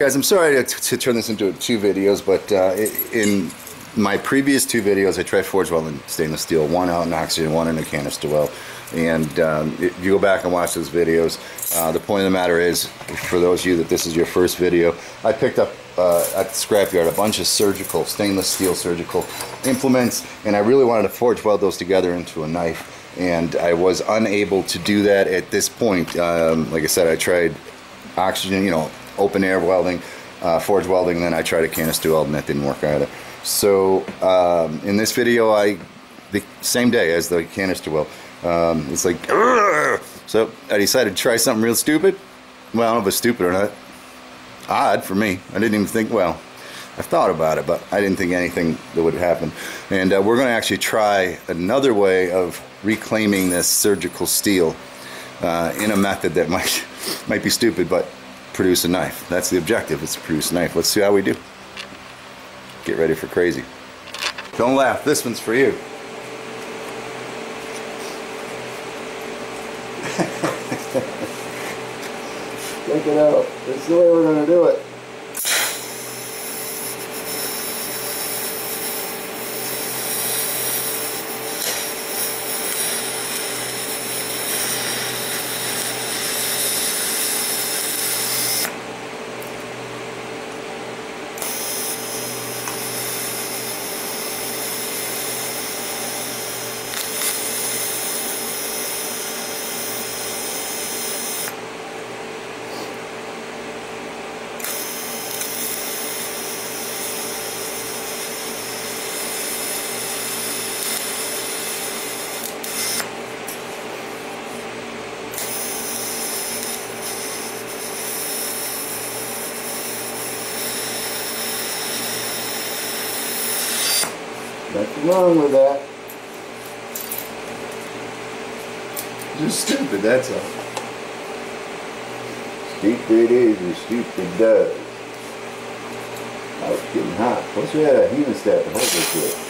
Guys, I'm sorry to turn this into 2 videos, but in my previous 2 videos I tried forge welding stainless steel, one out in oxygen, one in a canister weld. And if you go back and watch those videos, the point of the matter is, for those of you that this is your first video, I picked up at the scrapyard a bunch of stainless steel surgical implements, and I really wanted to forge weld those together into a knife, and I was unable to do that at this point. Like I said, I tried oxygen, open air welding, forge welding, and then I tried a canister weld, and that didn't work either. So in this video, the same day as the canister weld, it's like, Urgh! So I decided to try something real stupid. Well, I don't know if it's stupid or not. Odd for me. I didn't even think, well, I've thought about it, but I didn't think anything that would happen. And we're going to actually try another way of reclaiming this surgical steel in a method that might be stupid, but produce a knife. That's the objective, is to produce a knife. Let's see how we do. Get ready for crazy. Don't laugh, this one's for you. Check it out. This is the way we're going to do it. Nothing wrong with that. Just stupid, that's all. Stupid is as stupid does. Oh, it's getting hot. Plus we had a hemostat to hold this with.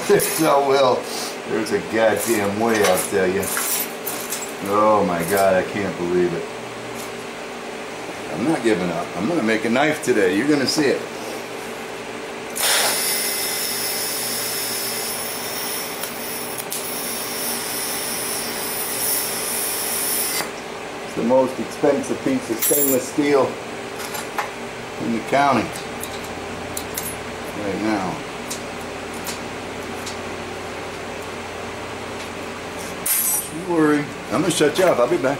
There's no will. There's a goddamn way, I'll tell you. Oh my God, I can't believe it. I'm not giving up. I'm gonna make a knife today. You're gonna see it. It's the most expensive piece of stainless steel in the county right now. Don't worry, I'm gonna shut you up. I'll be back.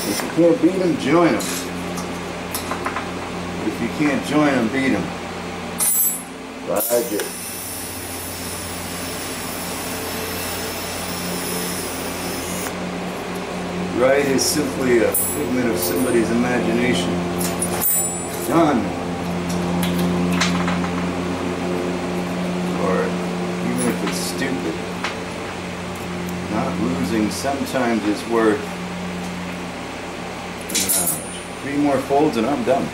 If you can't beat them, join them. If you can't join them, beat them. Roger. Right is simply a figment of somebody's imagination. Done. Or even if it's stupid, not losing sometimes is worth 3 more folds and I'm done.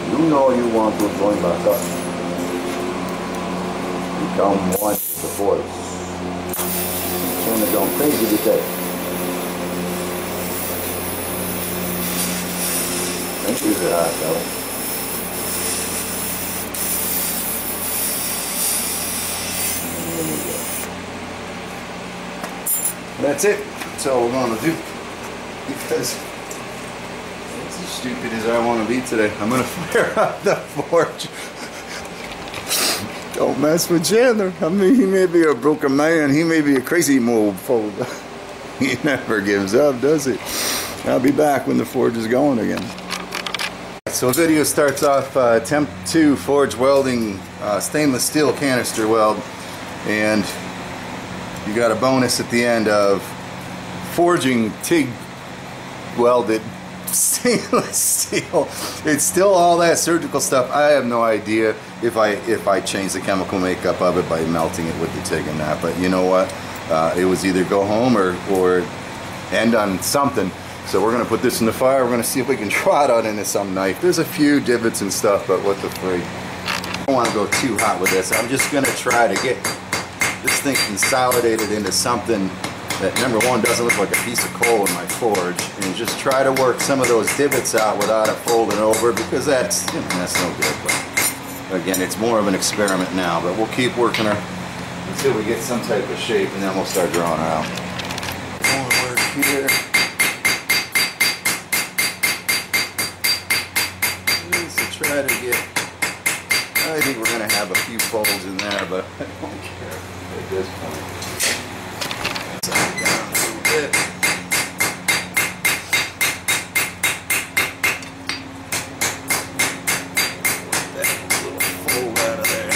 You know you want to join back up. Become one with the force. Turn it down crazy today. Thank you for that, though. There we go. That's it. That's all we're going to do. Because it's stupid as I want to be today. I'm gonna fire up the forge. Don't mess with Chandler. I mean, he may be a broken man. He may be a crazy mofo. He never gives up, does he? I'll be back when the forge is going again. So the video starts off attempt 2 forge welding stainless steel canister weld, and you got a bonus at the end of forging TIG welded stainless steel. It's still all that surgical stuff. I have no idea if I change the chemical makeup of it by melting it with the TIG and that, but you know what? It was either go home or end on something. So we're gonna put this in the fire. We're gonna see if we can draw it out into some knife. There's a few divots and stuff, but what the freak. I don't want to go too hot with this. I'm just gonna try to get this thing consolidated into something that, number one, doesn't look like a piece of coal in my forge, and just try to work some of those divots out without it folding over, because that's, you know, that's no good. But again, it's more of an experiment now, but we'll keep working her until we get some type of shape, and then we'll start drawing her out. More work here. Just to try to get, I think we're going to have a few folds in there, but I don't care at this point. Down a little bit. That little fold out of there.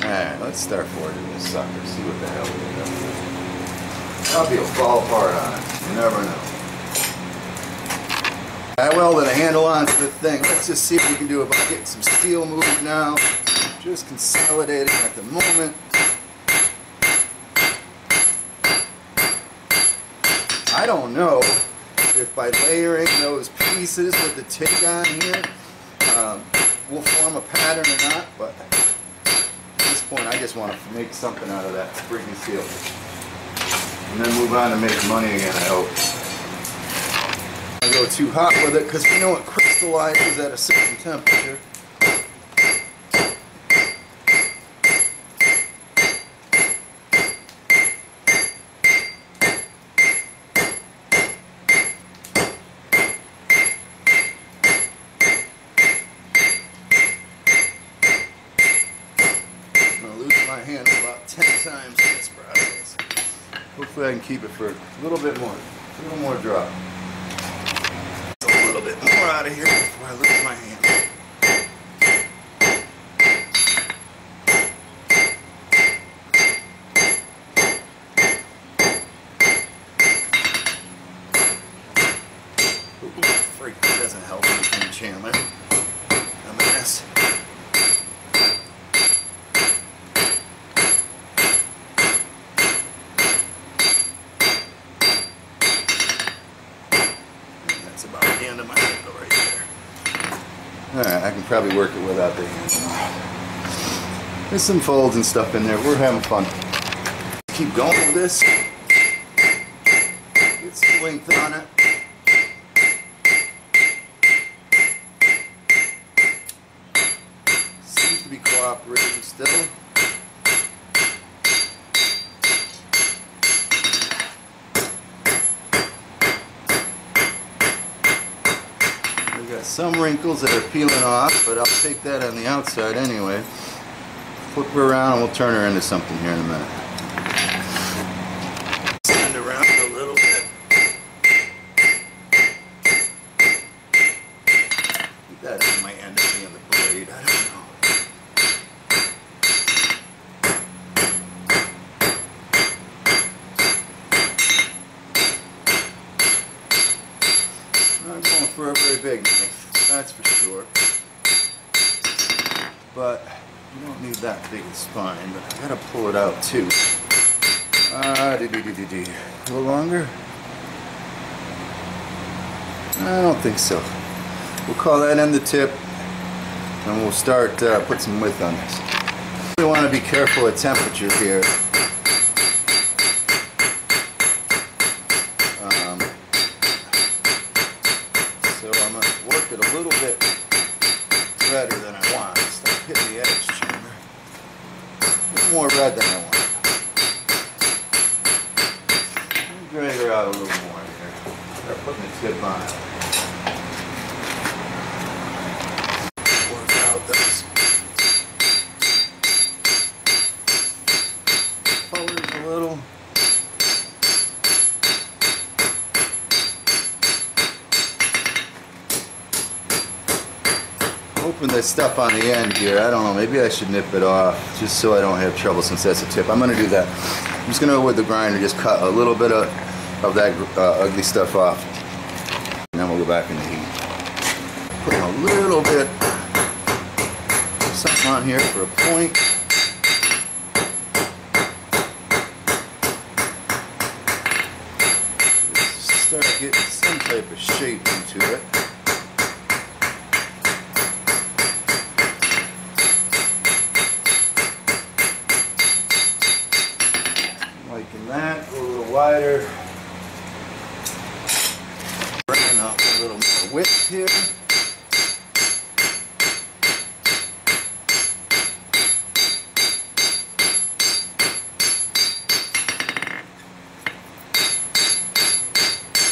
Alright, let's start forging this sucker, see what the hell we got. Probably will fall apart on it, you never know. I welded a handle onto the thing. Let's just see what we can do about getting some steel moved now. Just consolidating at the moment. I don't know if by layering those pieces with the TIG on here will form a pattern or not, but at this point I just want to make something out of that freaking steel. And then move on to make money again, I hope. I go too hot with it because we know it crystallizes at a certain temperature. I'm going to lose my hand about 10 times in this process. Hopefully I can keep it for a little bit more, a little more drop. A little bit more out of here before I lose my hand. Ooh, freak, that doesn't help anything, Chandler. A mess. That's about the end of my handle right there. Alright, I can probably work it without the handle. There's some folds and stuff in there. We're having fun. Keep going with this. Get some length on it. Seems to be cooperating still. Got some wrinkles that are peeling off, but I'll take that on the outside anyway. Flip her around and we'll turn her into something here in a minute. Stand around a little bit. That might end up being the blade, I don't know. I'm going for a very big knife, that's for sure. But you don't need that big a spine, but I gotta pull it out too. A little longer? I don't think so. We'll call that end the tip, and we'll start put some width on this. We want to be careful of temperature here. So I'm going to work it a little bit redder than I want. Start hitting the edge chamber. A little more red than I want. out a little more here. Start putting the tip on it. Work out those colors a little. Hoping that stuff on the end here, I don't know, maybe I should nip it off just so I don't have trouble since that's a tip. I'm going to do that. I'm just going to, with the grinder, just cut a little bit of that ugly stuff off. And then we'll go back in the heat. Putting a little bit of something on here for a point. Just start getting some type of shape into it. That, go a little wider, bringing up a little more width here.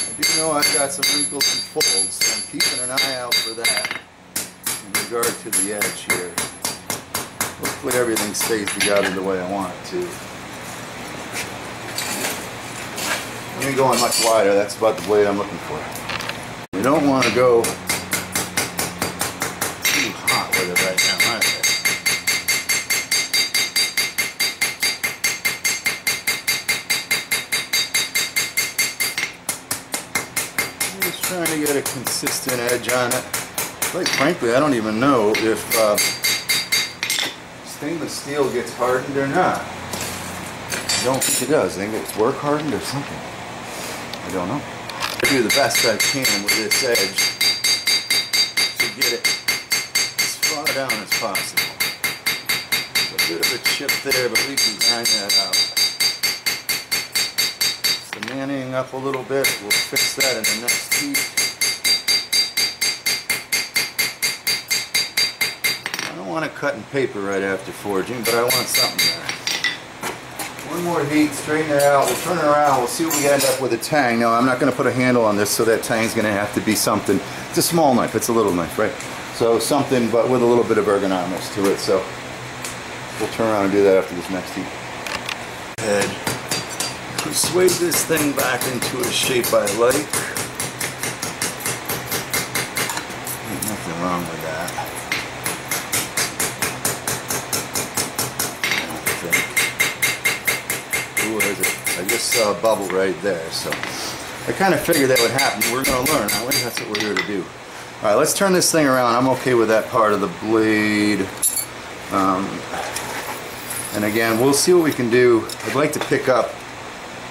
I do know I've got some wrinkles and folds, so I'm keeping an eye out for that in regard to the edge here. Hopefully everything stays together the way I want it to. I ain't going much wider, that's about the blade I'm looking for. You don't want to go too hot with it right now either. I'm just trying to get a consistent edge on it. Quite frankly, I don't even know if stainless steel gets hardened or not. I don't think it does. I think it's work hardened or something. I don't know. I do the best I can with this edge to get it as far down as possible. There's a bit of a chip there, but we can grind that out. So manning up a little bit, we'll fix that in the next heat. I don't want to cut and paper right after forging, but I want something there. One more heat, straighten it out, we'll turn it around, we'll see what we end up with a tang. Now I'm not going to put a handle on this, so that tang's going to have to be something. It's a small knife, it's a little knife, right? So something, but with a little bit of ergonomics to it, so we'll turn around and do that after this next heat. And persuade this thing back into a shape I like. Ain't nothing wrong with that. I just saw a bubble right there, so I kind of figured that would happen. We're going to learn, aren't we? That's what we're here to do. Alright, let's turn this thing around. I'm okay with that part of the blade. And again, we'll see what we can do. I'd like to pick up,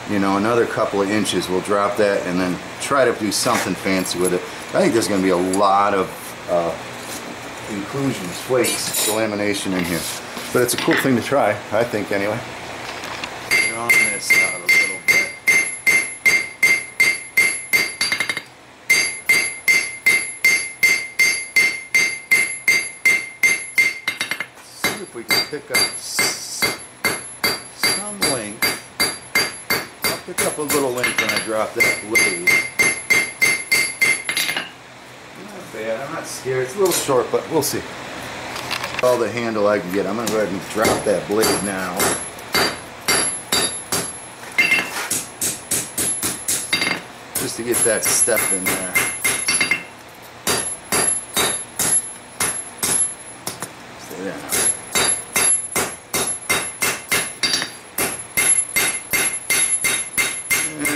you know, another couple of inches. We'll drop that and then try to do something fancy with it. I think there's going to be a lot of inclusions, flakes, lamination in here. But it's a cool thing to try, I think, anyway. On this out a little bit. See if we can pick up some length. I'll pick up a little length when I drop that blade. Not bad, I'm not scared. It's a little short, but we'll see. All the handle I can get. I'm going to go ahead and drop that blade now. Just to get that step in there. Stay there now.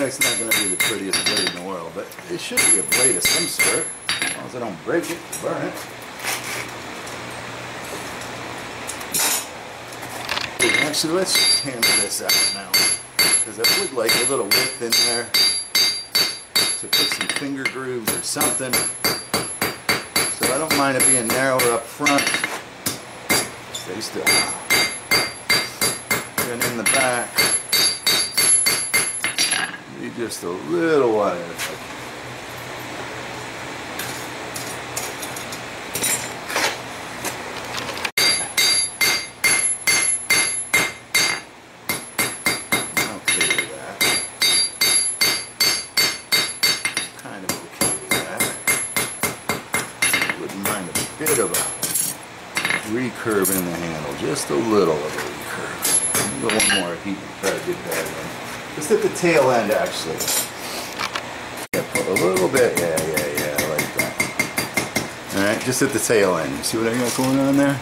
It's not going to be the prettiest blade in the world, but it should be a blade of some sort. As long as I don't break it, burn it. Actually, let's just handle this out now, because I would like a little width in there to put some finger grooves or something. So I don't mind it being narrower up front. Stay still. And in the back, be just a little wider. bit of a recurve in the handle, just a little of a recurve. A little more heat to try to get that in. Just at the tail end, actually. Yeah, put a little bit, yeah, I like that. Alright, just at the tail end. You see what I got going on there?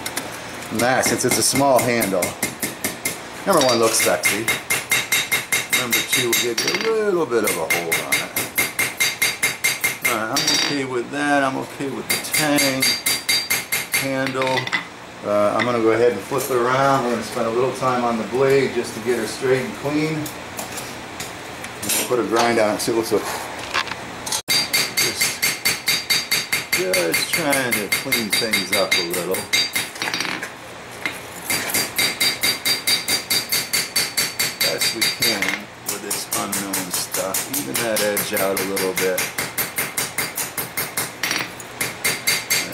And that, since it's a small handle, number one, looks sexy. Number two, will give you a little bit of a hold on it. Alright, I'm okay with that. I'm okay with the tang handle. I'm going to go ahead and flip it around. We're going to spend a little time on the blade just to get her straight and clean. And we'll put a grind on it, see what's up. Just trying to clean things up a little. Best we can with this unknown stuff. Even that edge out a little bit.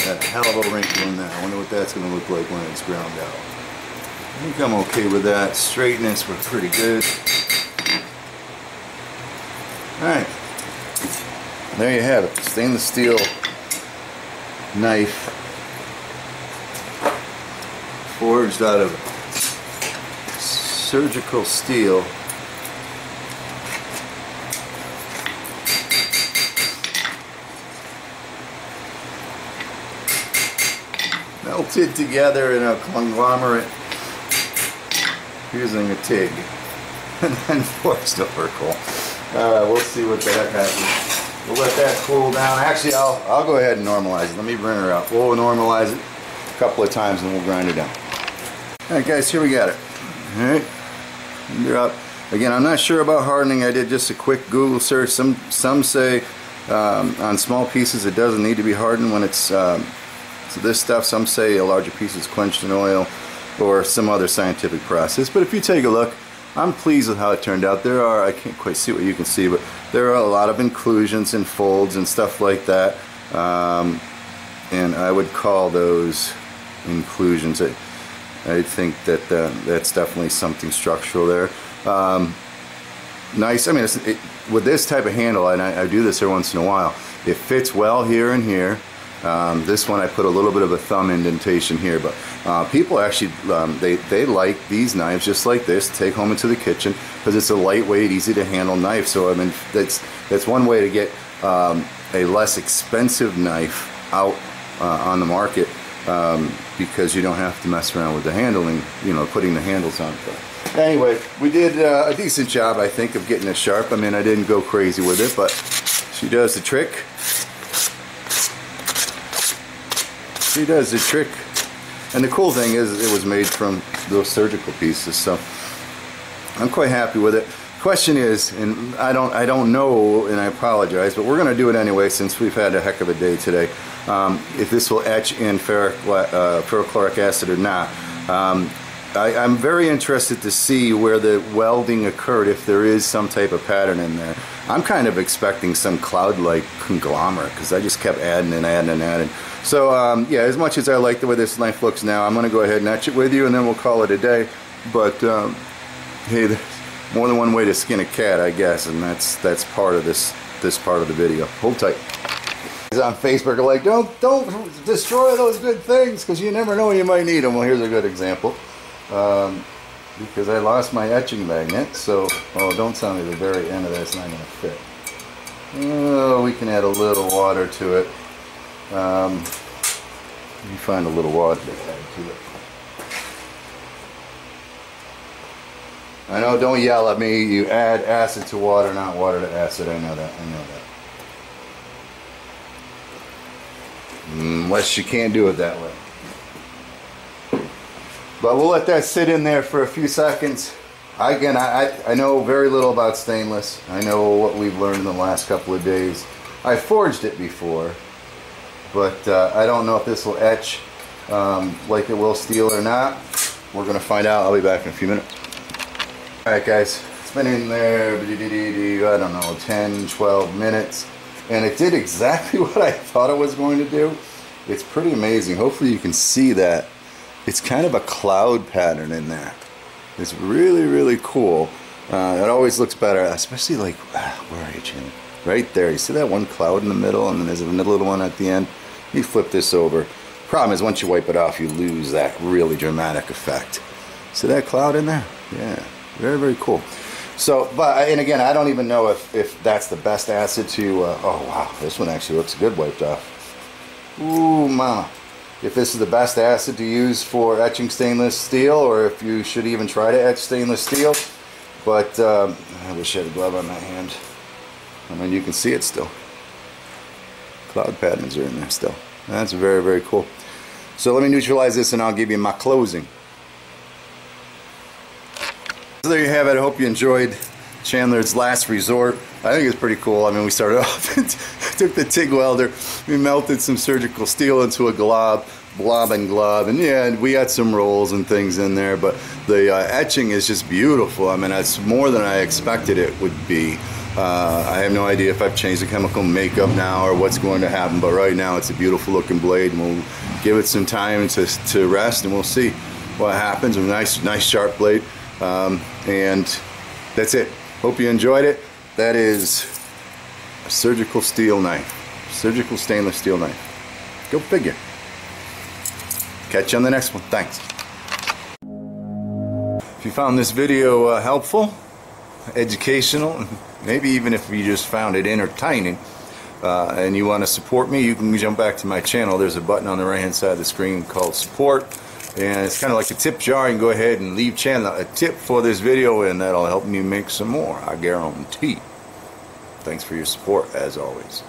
Got a hell of a wrinkle in that. I wonder what that's going to look like when it's ground out. I think I'm okay with that. Straightness, we're pretty good. Alright. There you have it. Stainless steel knife. Forged out of surgical steel. Melted together in a conglomerate using a TIG and then forged over coal. We'll see what the heck happens. We'll let that cool down. Actually, I'll go ahead and normalize it. Let me bring her up. We'll normalize it a couple of times and we'll grind it down. Alright guys, here we got it. Alright, you're up. Again, I'm not sure about hardening. I did just a quick Google search. Some say on small pieces it doesn't need to be hardened when it's this stuff. Some say a larger piece is quenched in oil or some other scientific process. But if you take a look, I'm pleased with how it turned out. There are, I can't quite see what you can see, but there are a lot of inclusions and folds and stuff like that. And I would call those inclusions. I think that that's definitely something structural there. Nice. I mean, with this type of handle, and I do this every once in a while, it fits well here and here. This one I put a little bit of a thumb indentation here, but people actually they like these knives just like this, take home into the kitchen, because it's a lightweight, easy to handle knife. So I mean, that's one way to get a less expensive knife out on the market, because you don't have to mess around with the handling, you know, putting the handles on. But anyway, we did a decent job, I think, of getting it sharp. I mean, I didn't go crazy with it, but she does the trick. She does the trick. And the cool thing is it was made from those surgical pieces, so I'm quite happy with it. Question is, and I don't know, and I apologize, but we're going to do it anyway since we've had a heck of a day today, if this will etch in ferrochloric acid or not. I'm very interested to see where the welding occurred, if there is some type of pattern in there. I'm kind of expecting some cloud-like conglomerate, because I just kept adding and adding and adding. So yeah, as much as I like the way this knife looks now, I'm going to go ahead and etch it with you, and then we'll call it a day. But hey, there's more than one way to skin a cat, I guess, and that's part of this part of the video. Hold tight. On Facebook are like, don't destroy those good things, because you never know when you might need them. Well, here's a good example. Because I lost my etching magnet, so don't tell me the very end of that's not going to fit. Oh, we can add a little water to it. Let me find a little water to add to it. I know, don't yell at me. You add acid to water, not water to acid. I know that. Unless you can't do it that way. But we'll let that sit in there for a few seconds. Again, I know very little about stainless. I know what we've learned in the last couple of days. I forged it before, but I don't know if this will etch like it will steel or not. We're going to find out. I'll be back in a few minutes. Alright guys, it's been in there, I don't know, 10, 12 minutes. And it did exactly what I thought it was going to do. It's pretty amazing. Hopefully you can see that. It's kind of a cloud pattern in there. It's really, really cool. It always looks better, especially like, where are you, Jim? Right there. You see that one cloud in the middle, and then there's a little one at the end? You flip this over. Problem is, once you wipe it off, you lose that really dramatic effect. See that cloud in there? Yeah, very, very cool. So, and again, I don't even know if that's the best acid to, oh wow, this one actually looks good wiped off. Ooh, mama. If this is the best acid to use for etching stainless steel, or if you should even try to etch stainless steel. But I wish I had a glove on my hand. I mean, you can see it still. Cloud patterns are in there still. That's very, very cool. So let me neutralize this and I'll give you my closing. So there you have it. I hope you enjoyed Chandler's Last Resort. I think it's pretty cool. I mean, we started off and took the TIG welder, we melted some surgical steel into a blob and glove, and yeah, we had some rolls and things in there, but the etching is just beautiful. I mean, it's more than I expected it would be. I have no idea if I've changed the chemical makeup now or what's going to happen, but right now it's a beautiful looking blade, and we'll give it some time to rest, and we'll see what happens. A nice sharp blade. And that's it. Hope you enjoyed it. That is a surgical steel knife. Surgical stainless steel knife. Go figure. Catch you on the next one. Thanks. If you found this video helpful, educational, maybe even if you just found it entertaining, and you want to support me, you can jump back to my channel. There's a button on the right hand side of the screen called support. And it's kind of like a tip jar. You can go ahead and leave Chandler a tip for this video, and that'll help me make some more, I guarantee. Thanks for your support, as always.